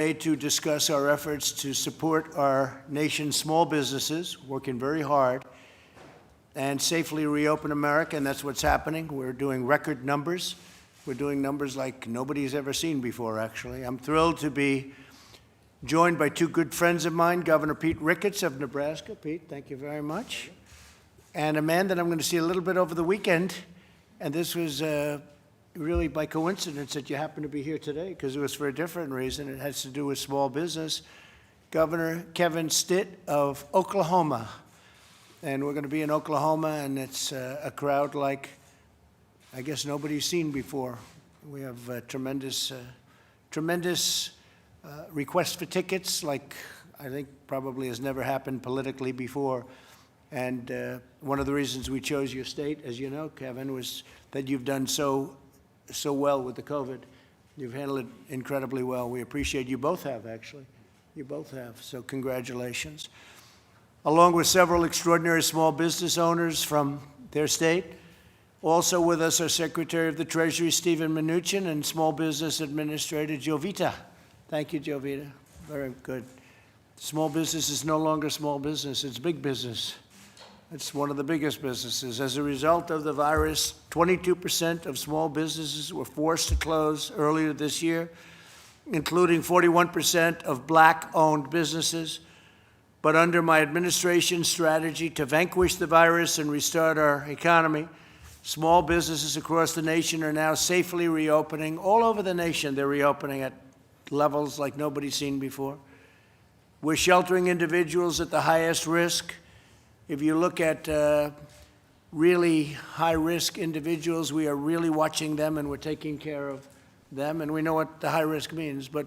To discuss our efforts to support our nation's small businesses, working very hard, and safely reopen America, and that's what's happening. We're doing record numbers. We're doing numbers like nobody's ever seen before, actually. I'm thrilled to be joined by two good friends of mine, Governor Pete Ricketts of Nebraska. Pete, thank you very much. And a man that I'm going to see a little bit over the weekend, and this was really by coincidence that you happen to be here today, because it was for a different reason. It has to do with small business. Governor Kevin Stitt of Oklahoma. And we're going to be in Oklahoma, and it's a crowd like I guess nobody's seen before. We have tremendous requests for tickets, like I think probably has never happened politically before. And one of the reasons we chose your state, as you know, Kevin, was that you've done so well with the COVID. You've handled it incredibly well. We appreciate you both have, actually. You both have, so congratulations. Along with several extraordinary small business owners from their state. Also with us are Secretary of the Treasury, Stephen Mnuchin, and Small Business Administrator, Jovita. Thank you, Jovita. Very good. Small business is no longer small business, it's big business. It's one of the biggest businesses. As a result of the virus, 22% of small businesses were forced to close earlier this year, including 41% of Black-owned businesses. But under my administration's strategy to vanquish the virus and restart our economy, small businesses across the nation are now safely reopening. All over the nation, they're reopening at levels like nobody's seen before. We're sheltering individuals at the highest risk. If you look at really high-risk individuals, we are really watching them, and we're taking care of them, and we know what the high risk means. But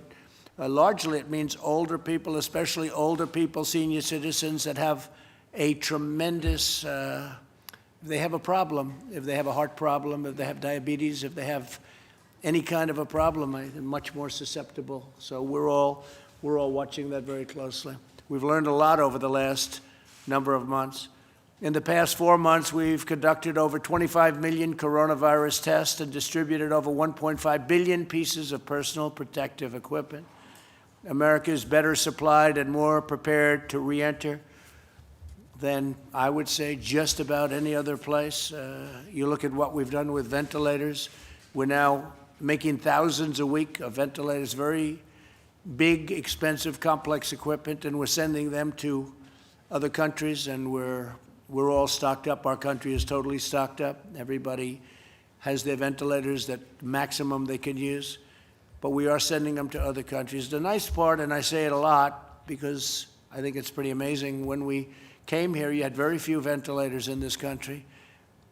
largely it means older people, especially older people, senior citizens that have a tremendous, if they have a problem, if they have a heart problem, if they have diabetes, if they have any kind of a problem, they're much more susceptible. So we're all watching that very closely. We've learned a lot over the last number of months. In the past 4 months, we've conducted over 25 million coronavirus tests and distributed over 1.5 billion pieces of personal protective equipment. America is better supplied and more prepared to re-enter than, I would say, just about any other place. You look at what we've done with ventilators. We're now making thousands a week of ventilators, very big, expensive, complex equipment, and we're sending them to other countries, and we're all stocked up. Our country is totally stocked up. Everybody has their ventilators, that maximum they can use, but we are sending them to other countries. The nice part, and I say it a lot because I think it's pretty amazing, when we came here, you had very few ventilators in this country,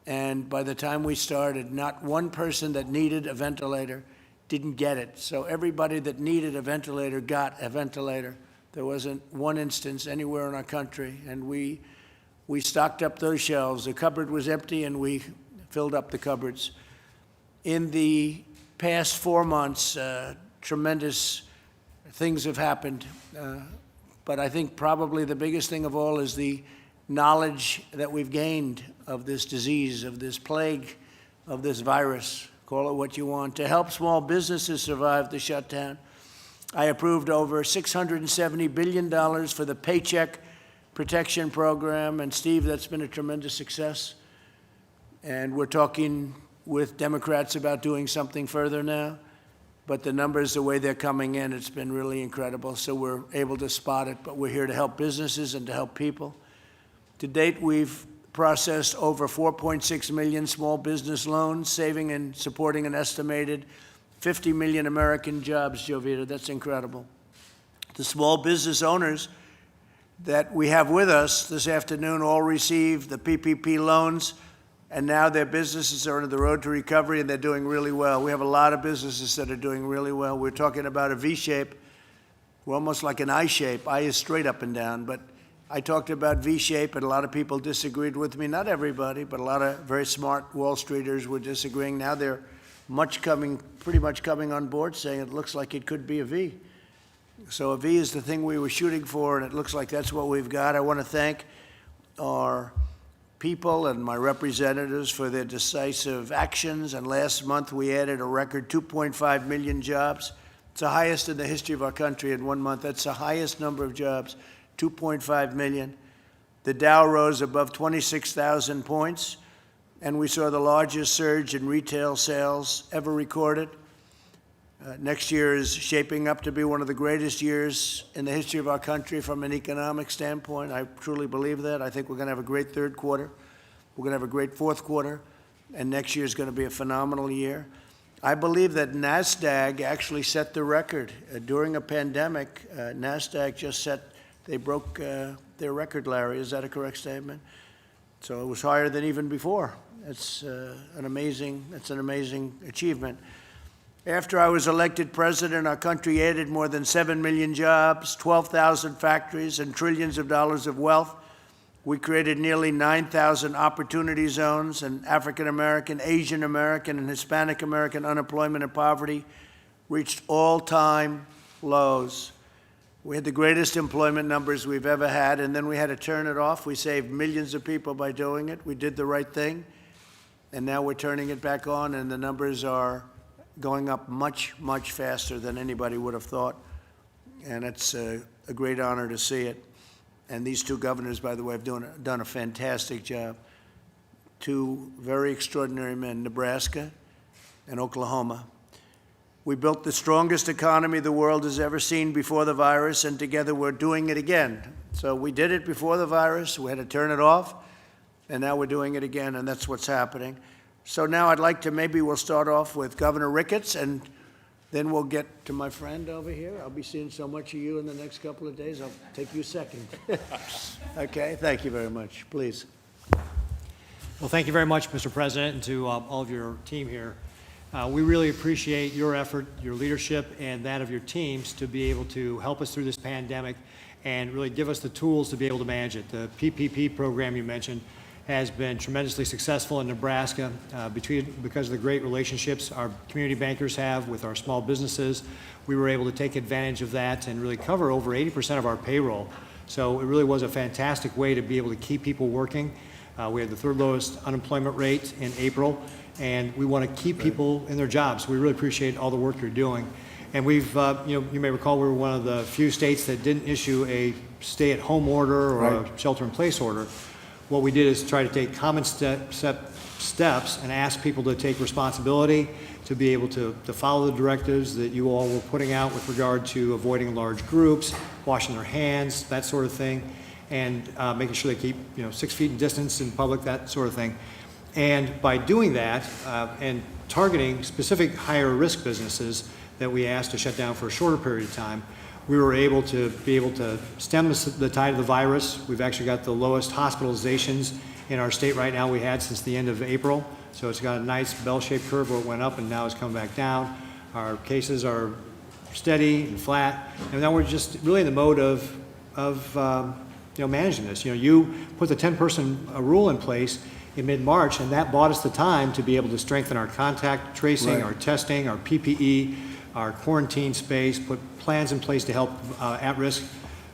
and by the time we started, not one person that needed a ventilator didn't get it. So everybody that needed a ventilator got a ventilator. There wasn't one instance anywhere in our country, and we stocked up those shelves. The cupboard was empty, and we filled up the cupboards. In the past 4 months, tremendous things have happened, but I think probably the biggest thing of all is the knowledge that we've gained of this disease, of this plague, of this virus, call it what you want, to help small businesses survive the shutdown. I approved over $670 billion for the Paycheck Protection Program, and Steve, that's been a tremendous success. And we're talking with Democrats about doing something further now, but the numbers, the way they're coming in, it's been really incredible, so we're able to spot it, but we're here to help businesses and to help people. To date, we've processed over 4.6 million small business loans, saving and supporting an estimated 50 million American jobs, Jovita. That's incredible. The small business owners that we have with us this afternoon all received the PPP loans, and now their businesses are on the road to recovery, and they're doing really well. We have a lot of businesses that are doing really well. We're talking about a V-shape. We're almost like an I-shape. I is straight up and down, but I talked about V-shape, and a lot of people disagreed with me. Not everybody, but a lot of very smart Wall Streeters were disagreeing. Now they're pretty much coming on board, saying it looks like it could be a V. So a V is the thing we were shooting for, and it looks like that's what we've got. I want to thank our people and my representatives for their decisive actions. And last month we added a record 2.5 million jobs It's the highest in the history of our country in 1 month. That's the highest number of jobs, 2.5 million. The Dow rose above 26,000 points, and we saw the largest surge in retail sales ever recorded. Next year is shaping up to be one of the greatest years in the history of our country from an economic standpoint. I truly believe that. I think we're going to have a great third quarter. We're going to have a great fourth quarter, and next year is going to be a phenomenal year. I believe that NASDAQ actually set the record. During a pandemic, NASDAQ just they broke their record, Larry. Is that a correct statement? So it was higher than even before. It's an amazing achievement. After I was elected president, our country added more than 7 million jobs, 12,000 factories, and trillions of dollars of wealth. We created nearly 9,000 opportunity zones, and African American, Asian American, and Hispanic American unemployment and poverty reached all-time lows. We had the greatest employment numbers we've ever had, and then we had to turn it off. We saved millions of people by doing it. We did the right thing, and now we're turning it back on, and the numbers are going up much, much faster than anybody would have thought, and it's a great honor to see it. And these two governors, by the way, have done a fantastic job. Two very extraordinary men, Nebraska and Oklahoma. We built the strongest economy the world has ever seen before the virus, and together we're doing it again. So we did it before the virus, we had to turn it off, and now we're doing it again, and that's what's happening. So now I'd like to, maybe we'll start off with Governor Ricketts, and then we'll get to my friend over here. I'll be seeing so much of you in the next couple of days. I'll take you second. Okay, thank you very much. Please. Well, thank you very much, Mr. President, and to all of your team here. We really appreciate your effort, your leadership, and that of your teams to be able to help us through this pandemic and really give us the tools to be able to manage it. The PPP program you mentioned has been tremendously successful in Nebraska because of the great relationships our community bankers have with our small businesses. We were able to take advantage of that and really cover over 80% of our payroll. So it really was a fantastic way to be able to keep people working. We had the third lowest unemployment rate in April, and we want to keep people in their jobs. We really appreciate all the work you're doing. And we've, you may recall we were one of the few states that didn't issue a stay-at-home order or a shelter-in-place order. What we did is try to take common steps and ask people to take responsibility, to be able to follow the directives that you all were putting out with regard to avoiding large groups, washing their hands, that sort of thing, and making sure they keep 6 feet in distance in public, that sort of thing. And by doing that and targeting specific higher risk businesses that we asked to shut down for a shorter period of time, we were able to stem the tide of the virus. We've actually got the lowest hospitalizations in our state right now we had since the end of April. So it's got a nice bell-shaped curve where it went up and now it's come back down. Our cases are steady and flat, and now we're just really in the mode of managing this. You put the 10-person rule in place in mid-March, and that bought us the time to be able to strengthen our contact tracing, our testing, our PPE, our quarantine space, put plans in place to help at-risk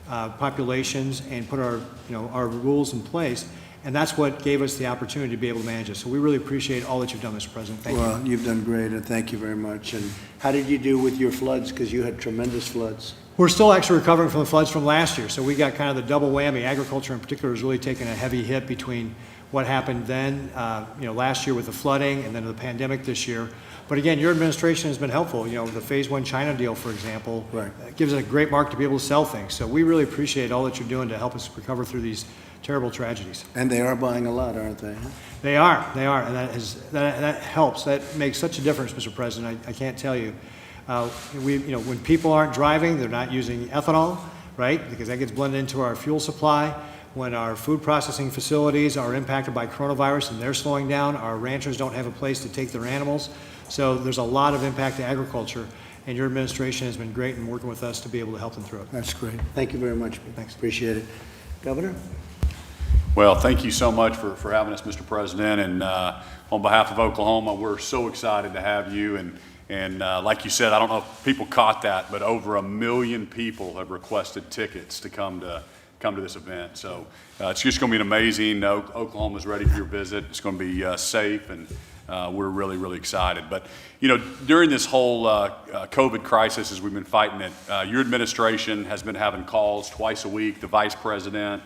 populations, and put our rules in place. And that's what gave us the opportunity to be able to manage it. So we really appreciate all that you've done, Mr. President. Thank you. Well, you've done great, and thank you very much. And how did you do with your floods? Because you had tremendous floods. We're still actually recovering from the floods from last year. So we got kind of the double whammy. Agriculture in particular has really taken a heavy hit between what happened then, last year with the flooding, and then the pandemic this year. But again, your administration has been helpful. The Phase 1 China deal, for example, gives us a great mark to be able to sell things. So we really appreciate all that you're doing to help us recover through these terrible tragedies. And they are buying a lot, aren't they? They are, and that helps. That makes such a difference, Mr. President. I can't tell you. When people aren't driving, they're not using ethanol, right? Because that gets blended into our fuel supply. When our food processing facilities are impacted by coronavirus and they're slowing down, our ranchers don't have a place to take their animals. So there's a lot of impact to agriculture, and your administration has been great in working with us to be able to help them through it. That's great. Thank you very much. Thanks. Appreciate it. Governor? Well, thank you so much for having us, Mr. President. And on behalf of Oklahoma, we're so excited to have you. And like you said, I don't know if people caught that, but over 1 million people have requested tickets to come to come to this event. So it's just going to be amazing. Oklahoma's ready for your visit. It's going to be safe, and we're really, really excited. But, you know, during this whole COVID crisis, as we've been fighting it, your administration has been having calls twice a week. The vice president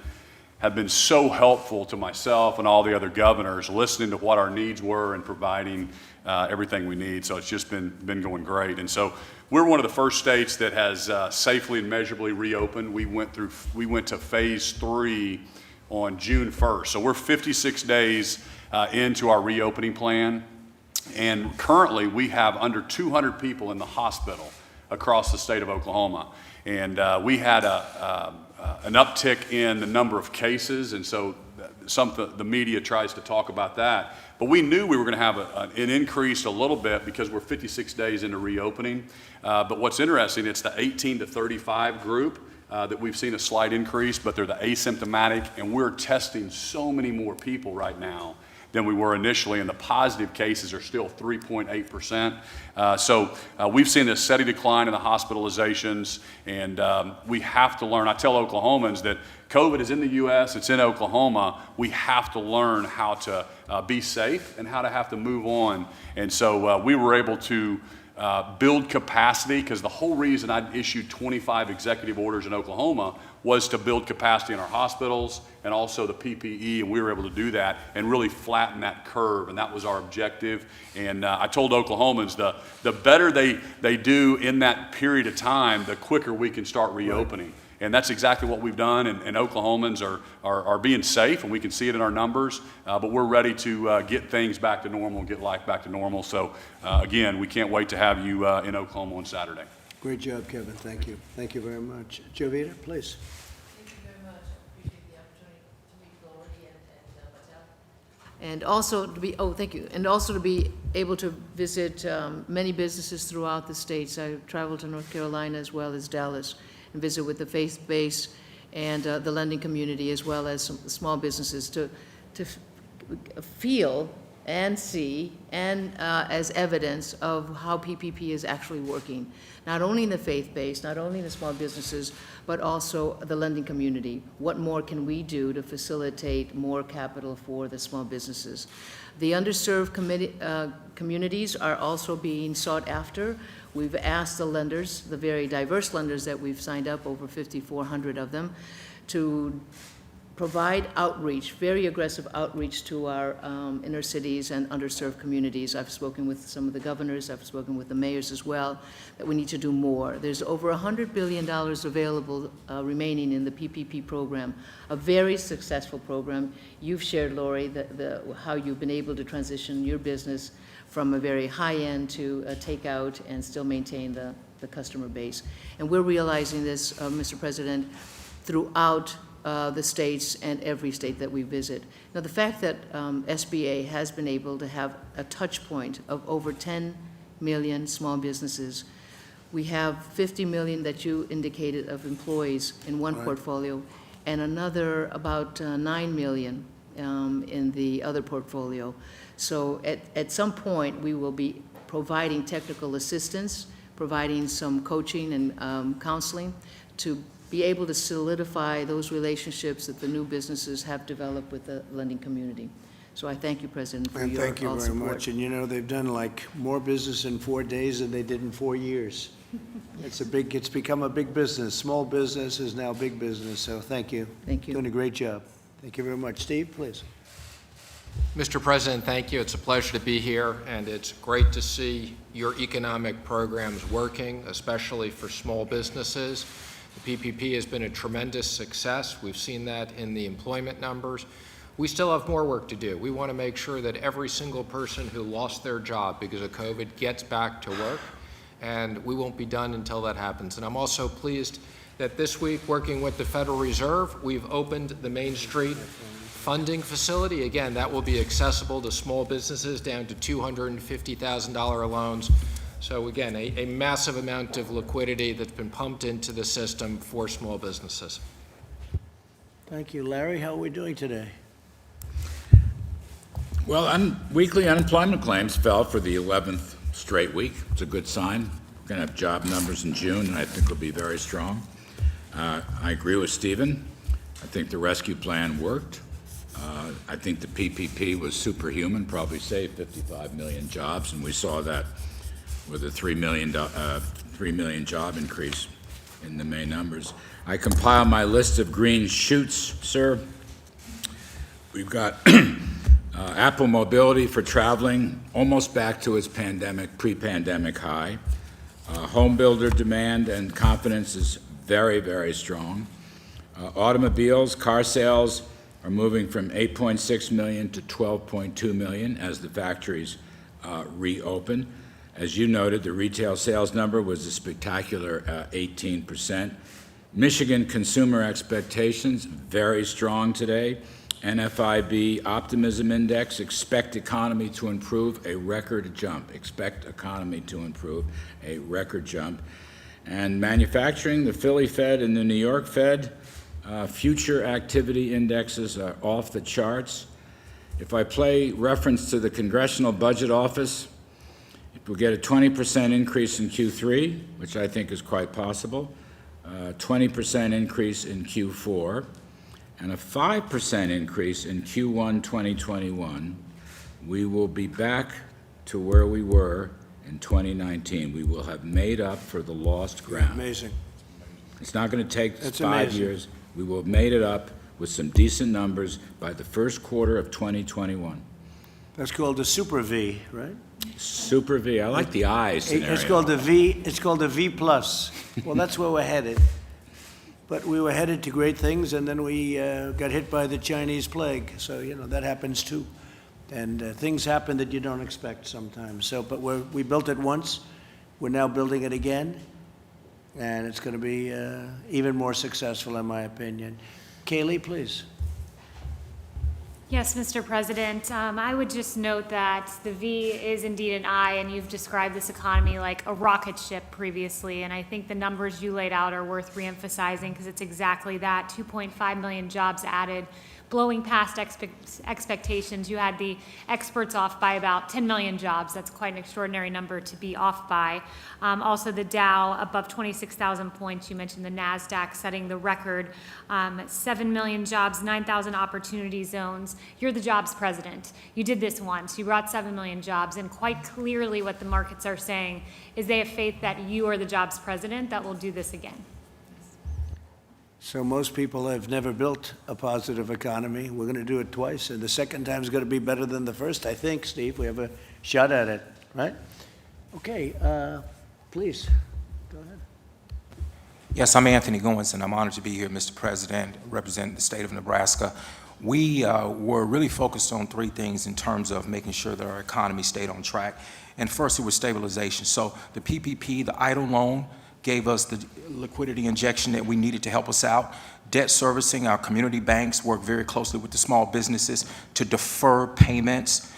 have been so helpful to myself and all the other governors, listening to what our needs were and providing everything we need. So it's just been going great. And so we're one of the first states that has safely and measurably reopened. We went to phase 3 on June 1st. So we're 56 days into our reopening plan. And currently we have under 200 people in the hospital across the state of Oklahoma. And we had an uptick in the number of cases, and so the media tries to talk about that. But we knew we were going to have an increase a little bit because we're 56 days into reopening. But what's interesting, it's the 18 to 35 group that we've seen a slight increase, but they're the asymptomatic, and we're testing so many more people right now than we were initially, and the positive cases are still 3.8%. So we've seen a steady decline in the hospitalizations, and we have to learn. I tell Oklahomans that COVID is in the U.S., it's in Oklahoma. We have to learn how to be safe and how to have to move on. And so we were able to build capacity, because the whole reason I issued 25 executive orders in Oklahoma was to build capacity in our hospitals and also the PPE, and we were able to do that and really flatten that curve, and that was our objective. And I told Oklahomans the better they do in that period of time, the quicker we can start reopening. Right. And that's exactly what we've done, and Oklahomans are being safe, and we can see it in our numbers, but we're ready to get things back to normal and get life back to normal. So again, we can't wait to have you in Oklahoma on Saturday. Great job, Kevin. Thank you. Thank you very much. Jovita, please. Thank you very much. I appreciate the opportunity to meet Lori and Patel. And also to be, thank you. And also to be able to visit many businesses throughout the states. I traveled to North Carolina as well as Dallas and visit with the faith base and the lending community, as well as some small businesses to feel and see and as evidence of how PPP is actually working, not only in the faith base, not only in the small businesses, but also the lending community. What more can we do to facilitate more capital for the small businesses? The underserved communities are also being sought after. We've asked the lenders, the very diverse lenders that we've signed up, over 5,400 of them, to provide outreach, very aggressive outreach to our inner cities and underserved communities. I've spoken with some of the governors, I've spoken with the mayors as well, that we need to do more. There's over $100 billion available remaining in the PPP program, a very successful program. You've shared, Lori, how you've been able to transition your business from a very high end to a takeout and still maintain the customer base. And we're realizing this, Mr. President, throughout the states and every state that we visit. Now, the fact that SBA has been able to have a touch point of over 10 million small businesses. We have 50 million that you indicated of employees in one portfolio, and another about 9 million in the other portfolio. So at some point, we will be providing technical assistance, providing some coaching and counseling to be able to solidify those relationships that the new businesses have developed with the lending community. So I thank you, President, for your support. Thank you very much. And you know, they've done like more business in 4 days than they did in 4 years. It's become a big business. Small business is now big business, so thank you. Thank you. Doing a great job. Thank you very much. Steve, please. Mr. President, thank you. It's a pleasure to be here, and it's great to see your economic programs working, especially for small businesses. The PPP has been a tremendous success. We've seen that in the employment numbers. We still have more work to do. We want to make sure that every single person who lost their job because of COVID gets back to work, and we won't be done until that happens. And I'm also pleased that this week, working with the Federal Reserve, we've opened the Main Street funding facility. Again, that will be accessible to small businesses down to $250,000 loans. So again, a massive amount of liquidity that's been pumped into the system for small businesses. Thank you. Larry, how are we doing today? Well, weekly unemployment claims fell for the 11th straight week. It's a good sign. We're going to have job numbers in June, and I think will be very strong. I agree with Stephen. I think the rescue plan worked. I think the PPP was superhuman, probably saved 55 million jobs, and we saw that with a 3 million job increase in the May numbers. I compile my list of green shoots, sir. We've got Apple Mobility for traveling almost back to its pre-pandemic high. Home builder demand and confidence is very, very strong. Automobiles, car sales are moving from 8.6 million to 12.2 million as the factories reopen. As you noted, the retail sales number was a spectacular 18%. Michigan consumer expectations, very strong today. NFIB Optimism Index, expect economy to improve, a record jump. Expect economy to improve, a record jump. And manufacturing, the Philly Fed and the New York Fed, future activity indexes are off the charts. If I play reference to the Congressional Budget Office, if we get a 20% increase in Q3, which I think is quite possible, 20% increase in Q4, and a 5% increase in Q1 2021, we will be back to where we were in 2019. We will have made up for the lost ground. Amazing. It's not going to take That's 5 amazing. years. We will have made it up with some decent numbers by the first quarter of 2021. That's called a super V, right? Super V. I like the I scenario. It's called a V. It's called a V plus. Well, that's where we're headed. But we were headed to great things, and then we got hit by the Chinese plague. So that happens too, and things happen that you don't expect sometimes. So, but we built it once. We're now building it again, and it's going to be even more successful, in my opinion. Kaylee, please. Yes, Mr. President. I would just note that the V is indeed an I, and you've described this economy like a rocket ship previously, and I think the numbers you laid out are worth reemphasizing because it's exactly that. 2.5 million jobs added, blowing past expectations. You had the experts off by about 10 million jobs. That's quite an extraordinary number to be off by. Also the Dow above 26,000 points. You mentioned the NASDAQ setting the record. 7 million jobs, 9,000 opportunity zones. You're the jobs president. You did this once. You brought 7 million jobs, and quite clearly what the markets are saying is they have faith that you are the jobs president that will do this again. So most people have never built a positive economy. We're going to do it twice, and the second time is going to be better than the first, I think, Steve. We have a shot at it, right? Okay, please, go ahead. Yes, I'm Anthony Goins, and I'm honored to be here, Mr. President, representing the state of Nebraska. We were really focused on three things in terms of making sure that our economy stayed on track. And first, it was stabilization. So the PPP, the idle loan, gave us the liquidity injection that we needed to help us out. Debt servicing, our community banks work very closely with the small businesses to defer payments.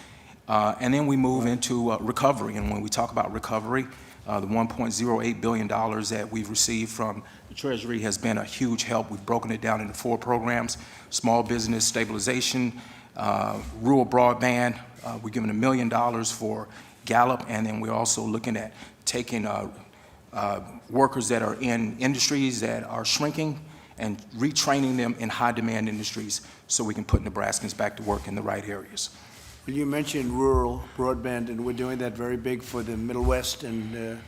And then we move into recovery. And when we talk about recovery, the $1.08 billion that we've received from the Treasury has been a huge help. We've broken it down into 4 programs: small business stabilization, rural broadband. We're giving $1 million for Gallup, and then we're also looking at taking workers that are in industries that are shrinking and retraining them in high-demand industries so we can put Nebraskans back to work in the right areas. Well, you mentioned rural broadband, and we're doing that very big for the Middle West and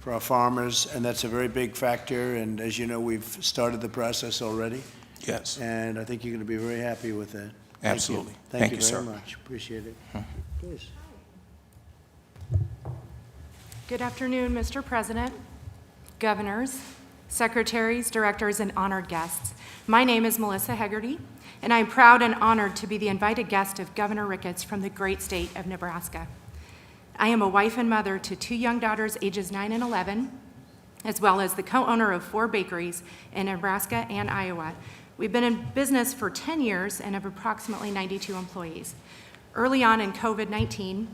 for our farmers, and that's a very big factor. And as you know, we've started the process already. Yes. And I think you're going to be very happy with that. Absolutely. Thank you Thank you, very sir. much. Appreciate it. Please. Good afternoon, Mr. President, governors, secretaries, directors, and honored guests. My name is Melissa Hegarty, and I'm proud and honored to be the invited guest of Governor Ricketts from the great state of Nebraska. I am a wife and mother to 2 young daughters, ages 9 and 11, as well as the co-owner of 4 bakeries in Nebraska and Iowa. We've been in business for 10 years and have approximately 92 employees. Early on in COVID-19,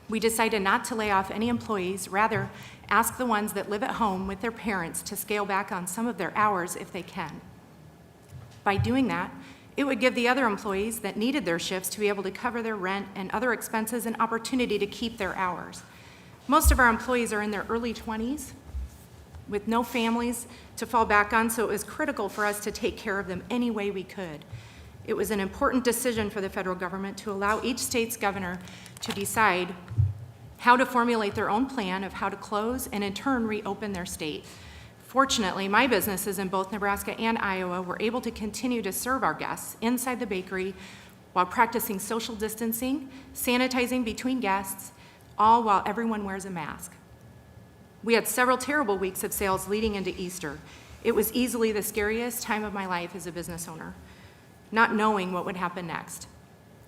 we decided not to lay off any employees, rather ask the ones that live at home with their parents to scale back on some of their hours if they can. By doing that, it would give the other employees that needed their shifts to be able to cover their rent and other expenses an opportunity to keep their hours. Most of our employees are in their early 20s, with no families to fall back on, so it was critical for us to take care of them any way we could. It was an important decision for the federal government to allow each state's governor to decide how to formulate their own plan of how to close and in turn reopen their state. Fortunately, my businesses in both Nebraska and Iowa were able to continue to serve our guests inside the bakery while practicing social distancing, sanitizing between guests, all while everyone wears a mask. We had several terrible weeks of sales leading into Easter. It was easily the scariest time of my life as a business owner, not knowing what would happen next.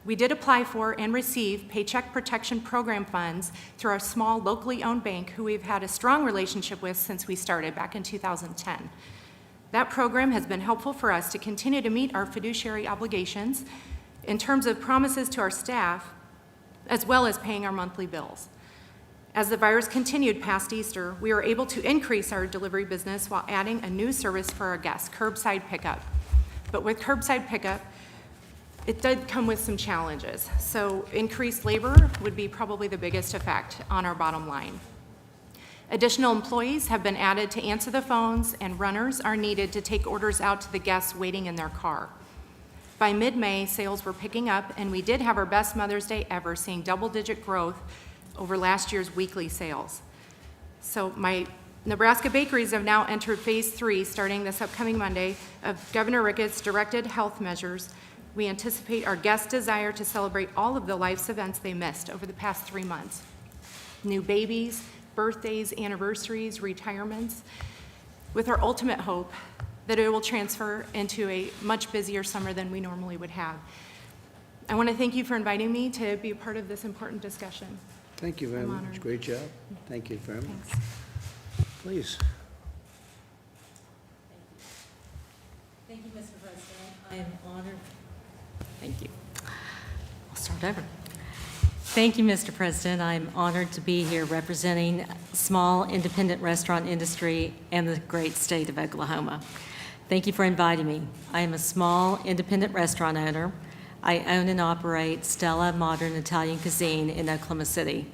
We did apply for and receive Paycheck Protection Program funds through our small locally owned bank who we've had a strong relationship with since we started back in 2010. That program has been helpful for us to continue to meet our fiduciary obligations in terms of promises to our staff, as well as paying our monthly bills. As the virus continued past Easter, we were able to increase our delivery business while adding a new service for our guests, curbside pickup. But with curbside pickup, it did come with some challenges. So increased labor would be probably the biggest effect on our bottom line. Additional employees have been added to answer the phones, and runners are needed to take orders out to the guests waiting in their car. By mid-May, sales were picking up, and we did have our best Mother's Day ever, seeing double-digit growth over last year's weekly sales. So my Nebraska bakeries have now entered phase 3, starting this upcoming Monday, of Governor Ricketts' directed health measures. We anticipate our guests' desire to celebrate all of the life's events they missed over the past 3 months. New babies, birthdays, anniversaries, retirements, with our ultimate hope that it will transfer into a much busier summer than we normally would have. I want to thank you for inviting me to be a part of this important discussion. Thank you very I'm much. honored. Great job. Thank you very much. Thanks. Please. Thank you, Mr. President. I am honored. Thank you. I'll start over. Thank you, Mr. President. I'm honored to be here representing small independent restaurant industry and the great state of Oklahoma. Thank you for inviting me. I am a small independent restaurant owner. I own and operate Stella Modern Italian Cuisine in Oklahoma City.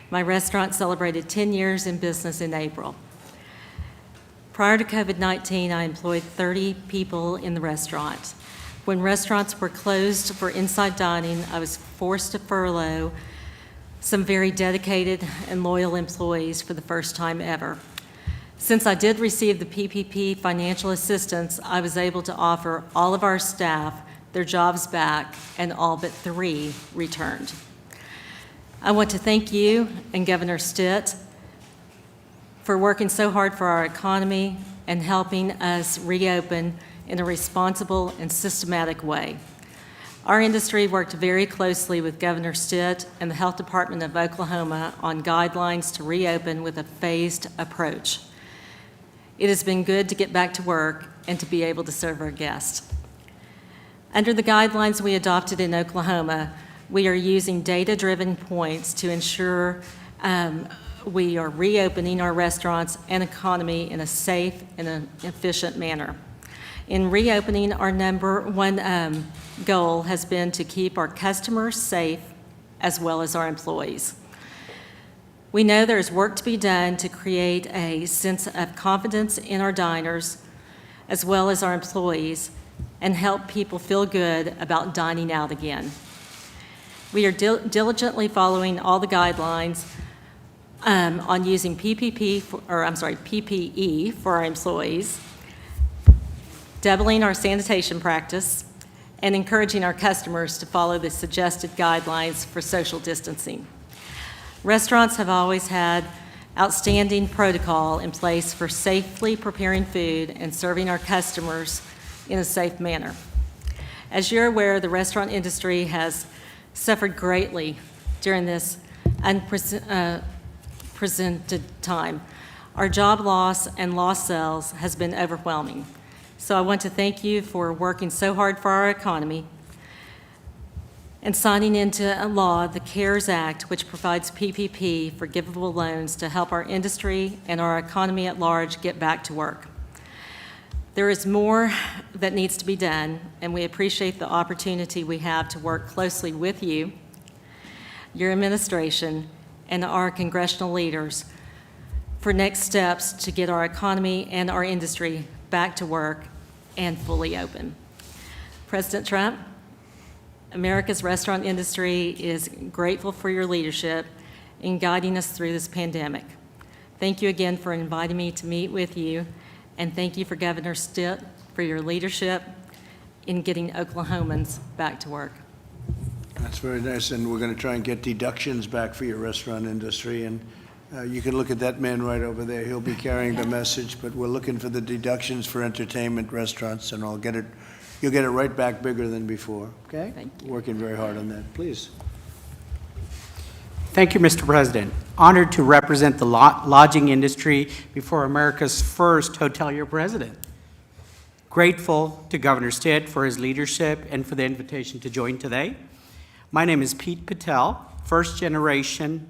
My restaurant celebrated 10 years in business in April. Prior to COVID-19, I employed 30 people in the restaurant. When restaurants were closed for inside dining, I was forced to furlough some very dedicated and loyal employees for the first time ever. Since I did receive the PPP financial assistance, I was able to offer all of our staff their jobs back, and all but 3 returned. I want to thank you and Governor Stitt for working so hard for our economy and helping us reopen in a responsible and systematic way. Our industry worked very closely with Governor Stitt and the Health Department of Oklahoma on guidelines to reopen with a phased approach. It has been good to get back to work and to be able to serve our guests. Under the guidelines we adopted in Oklahoma, we are using data-driven points to ensure we are reopening our restaurants and economy in a safe and an efficient manner. In reopening, our number one goal has been to keep our customers safe as well as our employees. We know there is work to be done to create a sense of confidence in our diners as well as our employees and help people feel good about dining out again. We are diligently following all the guidelines on using PPE for our employees, doubling our sanitation practice, and encouraging our customers to follow the suggested guidelines for social distancing. Restaurants have always had outstanding protocol in place for safely preparing food and serving our customers in a safe manner. As you're aware, the restaurant industry has suffered greatly during this unprecedented time. Our job loss and lost sales has been overwhelming. So I want to thank you for working so hard for our economy and signing into a law, the CARES Act, which provides PPP forgivable loans to help our industry and our economy at large get back to work. There is more that needs to be done, and we appreciate the opportunity we have to work closely with you, your administration, and our congressional leaders for next steps to get our economy and our industry back to work and fully open. President Trump, America's restaurant industry is grateful for your leadership in guiding us through this pandemic. Thank you again for inviting me to meet with you, and thank you for Governor Stitt for your leadership in getting Oklahomans back to work. That's very nice, and we're going to try and get deductions back for your restaurant industry, and you can look at that man right over there. He'll be carrying the message, but we're looking for the deductions for entertainment restaurants, and you'll get it right back bigger than before, okay? Thank you. Working very hard on that, please. Thank you, Mr. President. Honored to represent the lodging industry before America's first hotelier president. Grateful to Governor Stitt for his leadership and for the invitation to join today. My name is Pete Patel, first-generation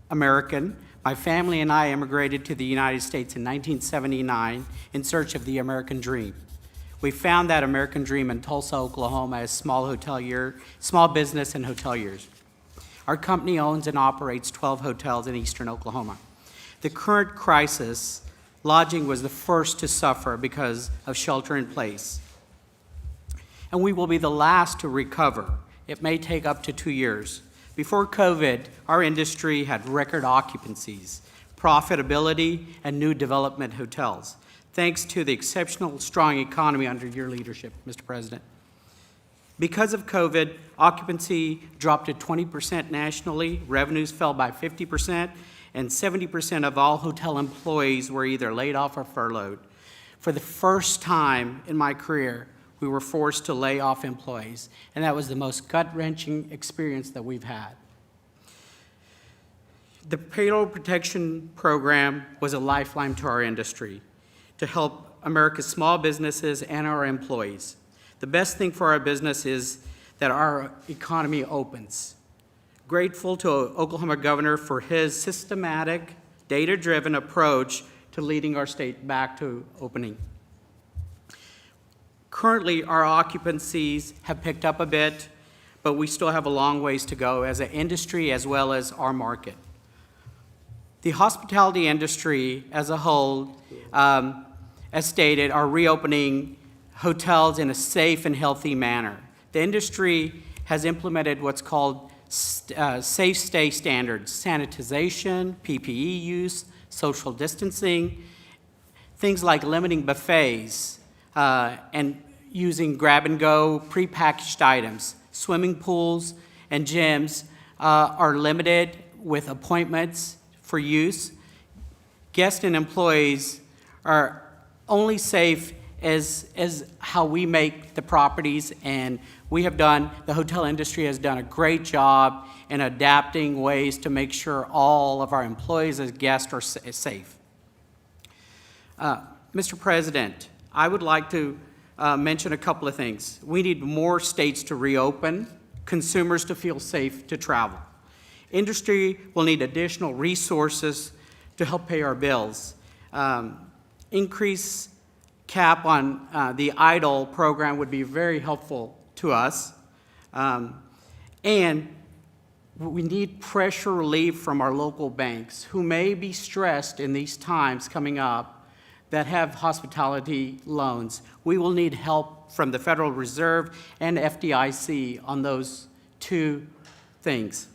American. My family and I immigrated to the United States in 1979 in search of the American dream. We found that American dream in Tulsa, Oklahoma as small business and hoteliers. Our company owns and operates 12 hotels in eastern Oklahoma. The current crisis, lodging was the first to suffer because of shelter in place. And we will be the last to recover. It may take up to 2 years. Before COVID, our industry had record occupancies, profitability, and new development hotels, thanks to the exceptional strong economy under your leadership, Mr. President. Because of COVID, occupancy dropped to 20% nationally, revenues fell by 50%, and 70% of all hotel employees were either laid off or furloughed. For the first time in my career, we were forced to lay off employees, and that was the most gut-wrenching experience that we've had. The Payroll Protection Program was a lifeline to our industry to help America's small businesses and our employees. The best thing for our business is that our economy opens. Grateful to Oklahoma Governor for his systematic, data-driven approach to leading our state back to opening. Currently, our occupancies have picked up a bit, but we still have a long ways to go as an industry as well as our market. The hospitality industry as a whole, as stated, are reopening hotels in a safe and healthy manner. The industry has implemented what's called safe stay standards, sanitization, PPE use, social distancing, things like limiting buffets and using grab-and-go prepackaged items. Swimming pools and gyms are limited with appointments for use. Guests and employees are only safe as how we make the properties, and the hotel industry has done a great job in adapting ways to make sure all of our employees and guests are safe. Mr. President, I would like to mention a couple of things. We need more states to reopen, consumers to feel safe to travel. Industry will need additional resources to help pay our bills. Increase cap on the EIDL program would be very helpful to us. And we need pressure relief from our local banks who may be stressed in these times coming up that have hospitality loans. We will need help from the Federal Reserve and FDIC on those two things.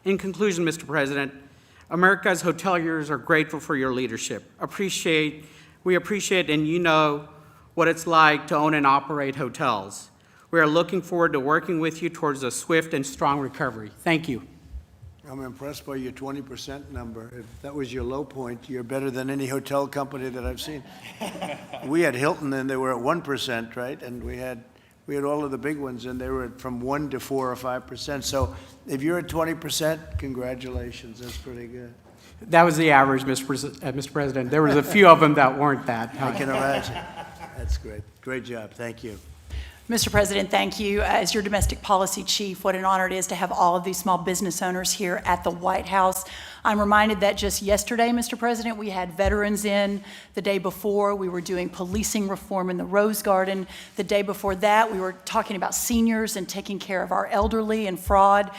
In conclusion, Mr. President, America's hoteliers are grateful for your leadership. We appreciate and you know what it's like to own and operate hotels. We are looking forward to working with you towards a swift and strong recovery. Thank you. I'm impressed by your 20% number. If that was your low point, you're better than any hotel company that I've seen. We had Hilton, and they were at 1%, right? And we had all of the big ones, and they were from 1 to 4 or 5%. So if you're at 20%, congratulations. That's pretty good. That was the average, Mr. President. There was a few of them that weren't that. I can imagine. That's great. Great job. Thank you. Mr. President, thank you. As your domestic policy chief, what an honor it is to have all of these small business owners here at the White House. I'm reminded that just yesterday, Mr. President, we had veterans in. The day before, we were doing policing reform in the Rose Garden. The day before that, we were talking about seniors and taking care of our elderly and fraud.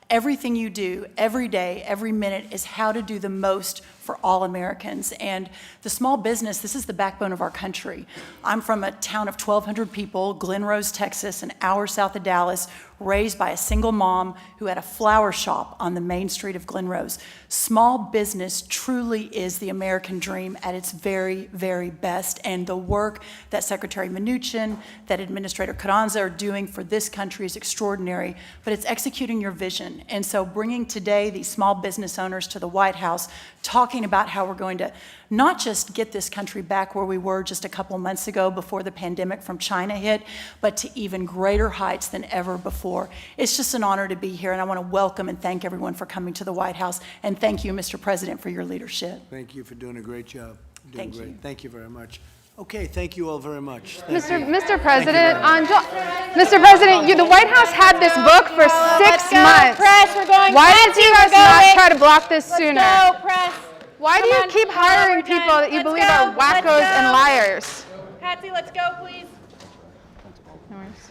Everything you do, every day, every minute, is how to do the most for all Americans. And the small business, this is the backbone of our country. I'm from a town of 1,200 people, Glen Rose, Texas, an hour south of Dallas, raised by a single mom who had a flower shop on the main street of Glen Rose. Small business truly is the American dream at its very, very best. And the work that Secretary Mnuchin, that Administrator Carranza are doing for this country is extraordinary, but it's executing your vision. And so bringing today these small business owners to the White House, talking about how we're going to not just get this country back where we were just a couple months ago before the pandemic from China hit, but to even greater heights than ever before. It's just an honor to be here, and I want to welcome and thank everyone for coming to the White House, and thank you, Mr. President, for your leadership. Thank you for doing a great job. Doing Thank great. you. Thank you very much. Okay, thank you all very much. Thank you. Mr. President, Mr. President, the White House had this book for 6 months. Press, we're going. Why did you guys not try to block this Let's sooner? go, press. Why do you keep hiring people that you believe are wackos and liars? Patsy, let's go, please. No worries.